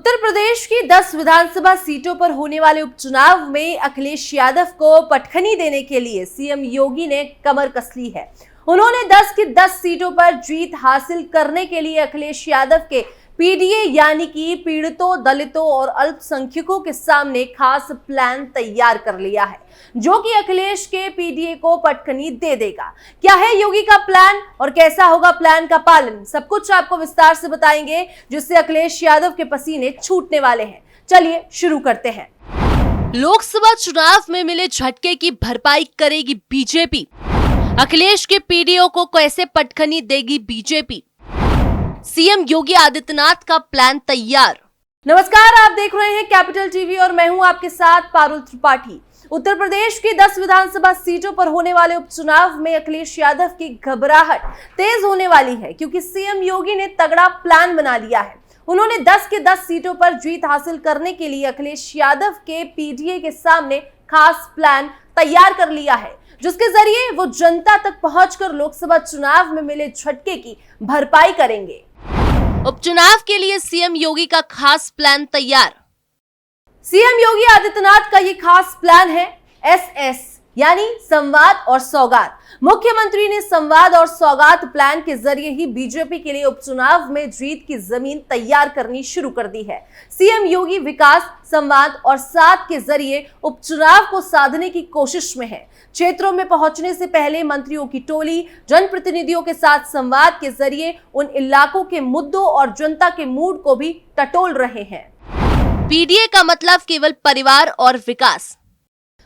उत्तर प्रदेश की 10 विधानसभा सीटों पर होने वाले उपचुनाव में अखिलेश यादव को पटखनी देने के लिए सीएम योगी ने कमर कस ली है। उन्होंने 10 की 10 सीटों पर जीत हासिल करने के लिए अखिलेश यादव के पीडीए यानी कि पीड़ितों, दलितों और अल्पसंख्यकों के सामने खास प्लान तैयार कर लिया है, जो कि अखिलेश के पीडीए को पटखनी दे देगा। क्या है योगी का प्लान और कैसा होगा प्लान का पालन, सब कुछ आपको विस्तार से बताएंगे, जिससे अखिलेश यादव के पसीने छूटने वाले हैं। चलिए शुरू करते हैं। लोकसभा चुनाव में मिले झटके की भरपाई करेगी बीजेपी। अखिलेश के पीडीओ को कैसे पटखनी देगी बीजेपी। सीएम योगी आदित्यनाथ का प्लान तैयार। नमस्कार, आप देख रहे हैं कैपिटल टीवी और मैं हूं आपके साथ पारुल त्रिपाठी। उत्तर प्रदेश की 10 विधानसभा सीटों पर होने वाले उपचुनाव में अखिलेश यादव की घबराहट तेज होने वाली है, क्योंकि सीएम योगी ने तगड़ा प्लान बना लिया है। उन्होंने 10 के 10 सीटों पर जीत हासिल करने के लिए अखिलेश यादव के पीडीए के सामने खास प्लान तैयार कर लिया है, जिसके जरिए वो जनता तक पहुंचकर लोकसभा चुनाव में मिले झटके की भरपाई करेंगे। उपचुनाव के लिए सीएम योगी का खास प्लान तैयार। सीएम योगी आदित्यनाथ का ये खास प्लान है SS यानी संवाद और सौगात। मुख्यमंत्री ने संवाद और सौगात प्लान के जरिए ही बीजेपी के लिए उपचुनाव में जीत की जमीन तैयार करनी शुरू कर दी है। सीएम योगी विकास, संवाद और साथ के जरिए उपचुनाव को साधने की कोशिश में है। क्षेत्रों में पहुंचने से पहले मंत्रियों की टोली जनप्रतिनिधियों के साथ संवाद के जरिए उन इलाकों के मुद्दों और जनता के मूड को भी टटोल रहे हैं। पीडीए का मतलब केवल परिवार और विकास।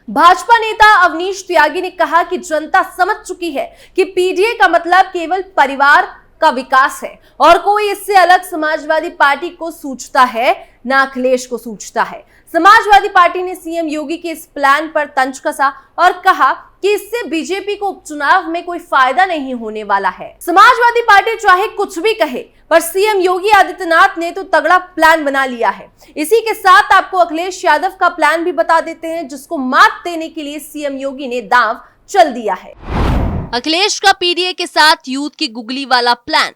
भाजपा नेता अवनीश त्यागी ने कहा कि जनता समझ चुकी है कि पीडीए का मतलब केवल परिवार का विकास है और कोई इससे अलग समाजवादी पार्टी को सूझता है, ना अखिलेश को सूझता है। समाजवादी पार्टी ने सीएम योगी के इस प्लान पर तंज कसा और कहा कि इससे बीजेपी को उपचुनाव में कोई फायदा नहीं होने वाला है। समाजवादी पार्टी चाहे कुछ भी कहे, पर सीएम योगी आदित्यनाथ ने तो तगड़ा प्लान बना लिया है। इसी के साथ आपको अखिलेश यादव का प्लान भी बता देते हैं, जिसको मात देने के लिए सीएम योगी ने दांव चल दिया है। अखिलेश का पीडीए के साथ यूथ की गुगली वाला प्लान।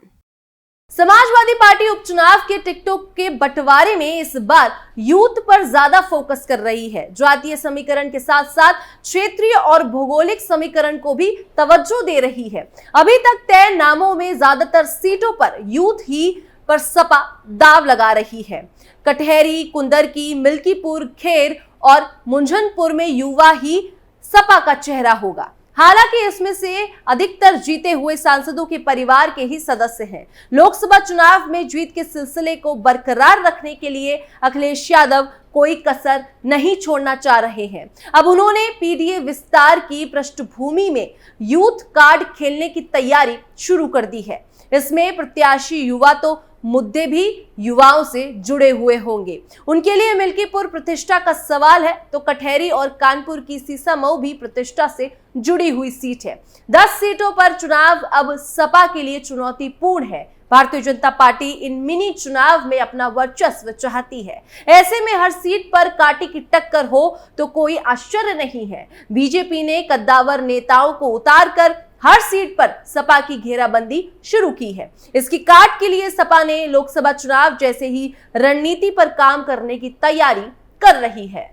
समाजवादी पार्टी उपचुनाव के टिकटों के बंटवारे में इस बार यूथ पर ज्यादा फोकस कर रही है। जातीय समीकरण के साथ साथ क्षेत्रीय और भौगोलिक समीकरण को भी तवज्जो दे रही है। अभी तक तय नामों में ज्यादातर सीटों पर यूथ ही पर सपा दाव लगा रही है। कटहरी, कुंदरकी, मिल्कीपुर, खेर और मुंझनपुर में युवा ही सपा का चेहरा होगा। हालांकि इसमें से अधिकतर जीते हुए सांसदों के परिवार के ही सदस्य हैं। लोकसभा चुनाव में जीत के सिलसिले को बरकरार रखने के लिए अखिलेश यादव कोई कसर नहीं छोड़ना चाह रहे हैं। अब उन्होंने पीडीए विस्तार की पृष्ठभूमि में यूथ कार्ड खेलने की तैयारी शुरू कर दी है। इसमें प्रत्याशी युवा तो मुद्दे भी युवाओं से जुड़े हुए होंगे। उनके लिए मिल्कीपुर प्रतिष्ठा का सवाल है, तो कटहरी और कानपुर की सीसामऊ भी प्रतिष्ठा से जुड़ी हुई सीट है। 10 सीटों पर चुनाव अब सपा के लिए चुनौतीपूर्ण है। भारतीय जनता पार्टी इन मिनी चुनाव में अपना वर्चस्व चाहती है। ऐसे में हर सीट पर कांटे की टक्कर हो तो कोई आश्चर्य नहीं है। बीजेपी ने कद्दावर नेताओं को उतारकर हर सीट पर सपा की घेराबंदी शुरू की है। इसकी काट के लिए सपा ने लोकसभा चुनाव जैसे ही रणनीति पर काम करने की तैयारी कर रही है।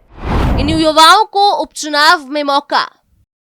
इन युवाओं को उपचुनाव में मौका।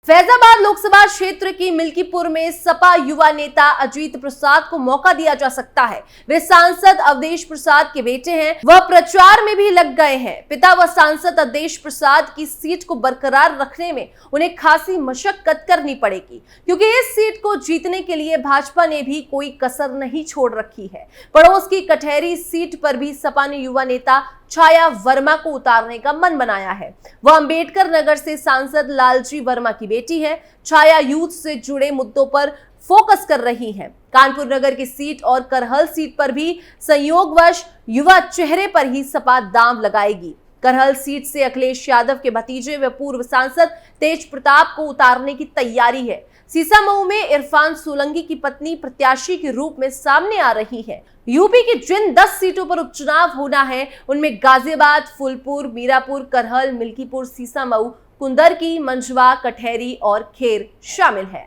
फैजाबाद लोकसभा क्षेत्र की मिल्कीपुर में सपा युवा नेता अजीत प्रसाद को मौका दिया जा सकता है। वे सांसद अवधेश प्रसाद के बेटे हैं। वह प्रचार में भी लग गए हैं। पिता व सांसद अवधेश प्रसाद की सीट को बरकरार रखने में उन्हें खासी मशक्कत करनी पड़ेगी, क्योंकि इस सीट को जीतने के लिए भाजपा ने भी कोई कसर नहीं छोड़ रखी है। पड़ोस की कटहरी सीट पर भी सपा ने युवा नेता छाया वर्मा को उतारने का मन बनाया है। वह अंबेडकर नगर से सांसद लालजी वर्मा की बेटी है। छाया यूथ से जुड़े मुद्दों पर फोकस कर रही हैं। कानपुर नगर की सीट और करहल सीट पर भी संयोगवश युवा चेहरे पर ही सपा दांव लगाएगी। करहल सीट से अखिलेश यादव के भतीजे व पूर्व सांसद तेज प्रताप को उतारने की तैयारी है। सीसामऊ में इरफान सोलंकी की पत्नी प्रत्याशी के रूप में सामने आ रही है। यूपी की जिन 10 सीटों पर उपचुनाव होना है, उनमें गाजियाबाद, फूलपुर, मीरापुर, करहल, मिल्कीपुर, सीसामऊ, कुंदरकी, मंझवा, कटहरी और खेर शामिल है।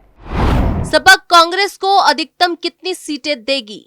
सपा कांग्रेस को अधिकतम कितनी सीटें देगी?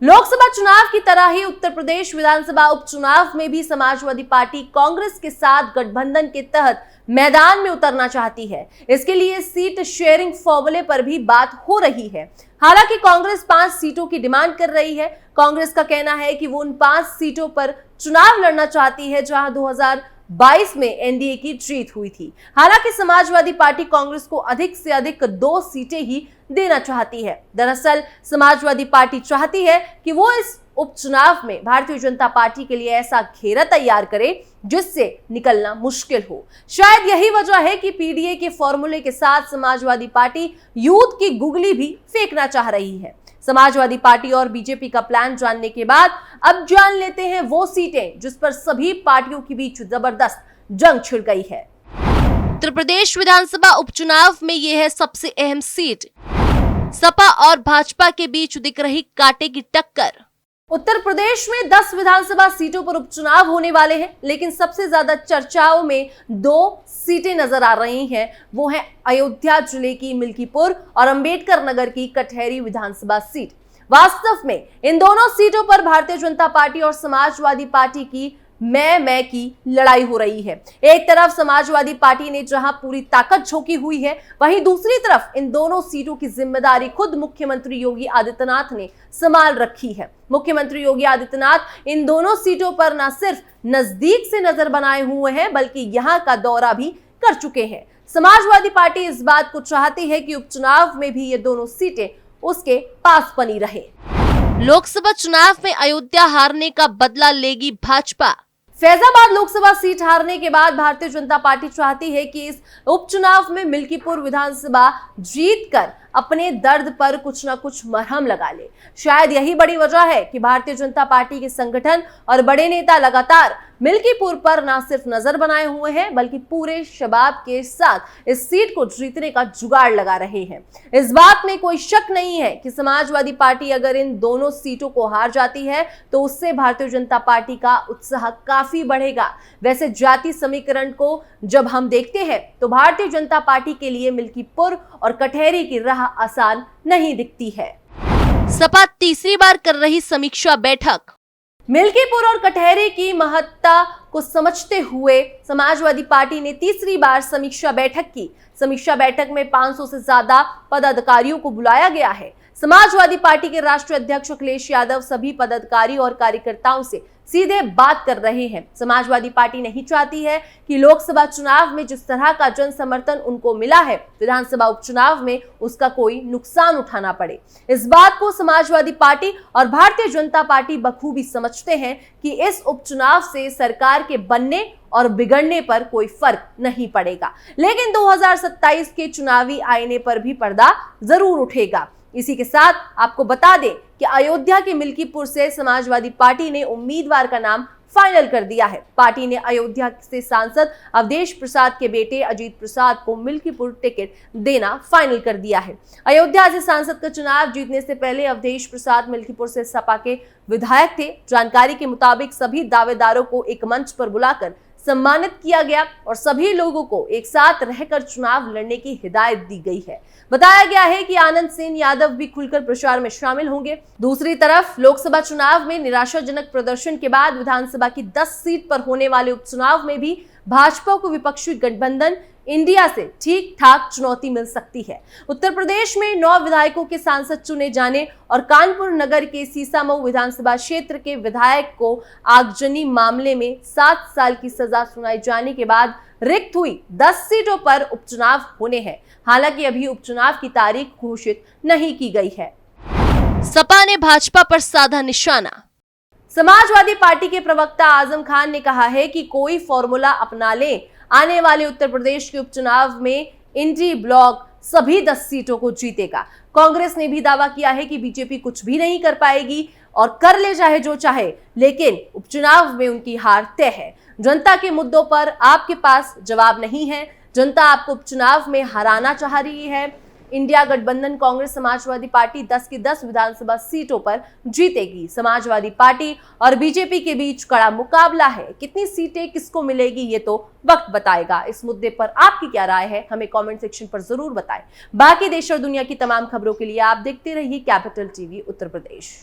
लोकसभा चुनाव की तरह ही उत्तर प्रदेश विधानसभा उपचुनाव में भी समाजवादी पार्टी कांग्रेस के साथ गठबंधन के तहत मैदान में उतरना चाहती है। इसके लिए सीट शेयरिंग फॉर्मूले पर भी बात हो रही है। हालांकि कांग्रेस 5 सीटों की डिमांड कर रही है। कांग्रेस का कहना है कि वो उन 5 सीटों पर चुनाव लड़ना चाहती है जहां 2022 में एनडीए की जीत हुई थी। हालांकि समाजवादी पार्टी कांग्रेस को अधिक से अधिक 2 सीटें ही देना चाहती है। दरअसल समाजवादी पार्टी चाहती है कि वो इस उपचुनाव में भारतीय जनता पार्टी के लिए ऐसा घेरा तैयार करे जिससे निकलना मुश्किल हो। शायद यही वजह है कि पीडीए के फॉर्मूले के साथ समाजवादी पार्टी यूथ की गुगली भी फेंकना चाह रही है। समाजवादी पार्टी और बीजेपी का प्लान जानने के बाद अब जान लेते हैं वो सीटें जिस पर सभी पार्टियों के बीच जबरदस्त जंग छिड़ गई है। उत्तर प्रदेश विधानसभा उपचुनाव में यह है सबसे अहम सीट। सपा और भाजपा के बीच दिख रही कांटे की टक्कर। उत्तर प्रदेश में 10 विधानसभा सीटों पर उपचुनाव होने वाले हैं, लेकिन सबसे ज्यादा चर्चाओं में 2 सीटें नजर आ रही हैं। वो है अयोध्या जिले की मिल्कीपुर और अंबेडकर नगर की कटहरी विधानसभा सीट। वास्तव में इन दोनों सीटों पर भारतीय जनता पार्टी और समाजवादी पार्टी की मैं की लड़ाई हो रही है। एक तरफ समाजवादी पार्टी ने जहां पूरी ताकत झोंकी हुई है, वहीं दूसरी तरफ इन दोनों सीटों की जिम्मेदारी खुद मुख्यमंत्री योगी आदित्यनाथ ने संभाल रखी है। मुख्यमंत्री योगी आदित्यनाथ इन दोनों सीटों पर न सिर्फ नजदीक से नजर बनाए हुए हैं, बल्कि यहां का दौरा भी कर चुके हैं। समाजवादी पार्टी इस बात को चाहती है कि उपचुनाव में भी ये दोनों सीटें उसके पास बनी रहे। लोकसभा चुनाव में अयोध्या हारने का बदला लेगी भाजपा। फैजाबाद लोकसभा सीट हारने के बाद भारतीय जनता पार्टी चाहती है कि इस उपचुनाव में मिल्कीपुर विधानसभा जीतकर अपने दर्द पर कुछ न कुछ मरहम लगा ले। शायद यही बड़ी वजह है कि भारतीय जनता पार्टी के संगठन और बड़े नेता लगातार मिल्कीपुर पर न सिर्फ नजर बनाए हुए हैं, बल्कि पूरे शबाब के साथ इस सीट को जीतने का जुगाड़ लगा रहे हैं। इस बात में कोई शक नहीं है कि समाजवादी पार्टी अगर इन दोनों सीटों को हार जाती है तो उससे भारतीय जनता पार्टी का उत्साह काफी बढ़ेगा। वैसे जाति समीकरण को जब हम देखते हैं तो भारतीय जनता पार्टी के लिए मिल्कीपुर और कटहरी की राह आसान नहीं दिखती है। सपा तीसरी बार कर रही समीक्षा बैठक। मिल्कीपुर और कटहरी की महत्ता को समझते हुए समाजवादी पार्टी ने तीसरी बार समीक्षा बैठक की। समीक्षा बैठक में 500 से ज्यादा पदाधिकारियों को बुलाया गया है। समाजवादी पार्टी के राष्ट्रीय अध्यक्ष अखिलेश यादव सभी पदाधिकारी और कार्यकर्ताओं से सीधे बात कर रहे हैं। समाजवादी पार्टी नहीं चाहती है कि लोकसभा चुनाव में जिस तरह का जन समर्थन उनको मिला है, विधानसभा उपचुनाव में उसका कोई नुकसान उठाना पड़े। इस बात को समाजवादी पार्टी और भारतीय जनता पार्टी बखूबी समझते हैं कि इस उपचुनाव से सरकार के बनने और बिगड़ने पर कोई फर्क नहीं पड़ेगा, लेकिन 2027 के चुनावी आईने पर भी पर्दा जरूर उठेगा। इसी के साथ आपको बता दें कि अयोध्या के मिल्कीपुर से समाजवादी पार्टी ने उम्मीदवार का नाम फाइनल कर दिया है। पार्टी ने अयोध्या से सांसद अवधेश प्रसाद के बेटे अजीत प्रसाद को मिल्कीपुर टिकट देना फाइनल कर दिया है। अयोध्या से सांसद का चुनाव जीतने से पहले अवधेश प्रसाद मिल्कीपुर से सपा के विधायक थे। जानकारी के मुताबिक सभी दावेदारों को एक मंच पर बुलाकर सम्मानित किया गया और सभी लोगों को एक साथ रहकर चुनाव लड़ने की हिदायत दी गई है। बताया गया है कि आनंद सेन यादव भी खुलकर प्रचार में शामिल होंगे। दूसरी तरफ लोकसभा चुनाव में निराशाजनक प्रदर्शन के बाद विधानसभा की 10 सीट पर होने वाले उपचुनाव में भी भाजपा को विपक्षी गठबंधन इंडिया से ठीक ठाक चुनौती मिल सकती है। उत्तर प्रदेश में 9 विधायकों के सांसद चुने जाने और कानपुर नगर के सीसामऊ विधानसभा क्षेत्र के विधायक को आगजनी मामले में 7 साल की सजा सुनाई जाने के बाद रिक्त हुई 10 सीटों पर उपचुनाव होने हैं। हालांकि अभी उपचुनाव की तारीख घोषित नहीं की गई है। सपा ने भाजपा पर साधा निशाना। समाजवादी पार्टी के प्रवक्ता आजम खान ने कहा है कि कोई फॉर्मूला अपना ले, आने वाले उत्तर प्रदेश के उपचुनाव में इंडी ब्लॉक सभी 10 सीटों को जीतेगा। कांग्रेस ने भी दावा किया है कि बीजेपी कुछ भी नहीं कर पाएगी और कर ले चाहे जो चाहे, लेकिन उपचुनाव में उनकी हार तय है। जनता के मुद्दों पर आपके पास जवाब नहीं है। जनता आपको उपचुनाव में हराना चाह रही है। इंडिया गठबंधन कांग्रेस समाजवादी पार्टी 10 की 10 विधानसभा सीटों पर जीतेगी। समाजवादी पार्टी और बीजेपी के बीच कड़ा मुकाबला है। कितनी सीटें किसको मिलेगी ये तो वक्त बताएगा। इस मुद्दे पर आपकी क्या राय है, हमें कमेंट सेक्शन पर जरूर बताएं। बाकी देश और दुनिया की तमाम खबरों के लिए आप देखते रहिए कैपिटल टीवी उत्तर प्रदेश।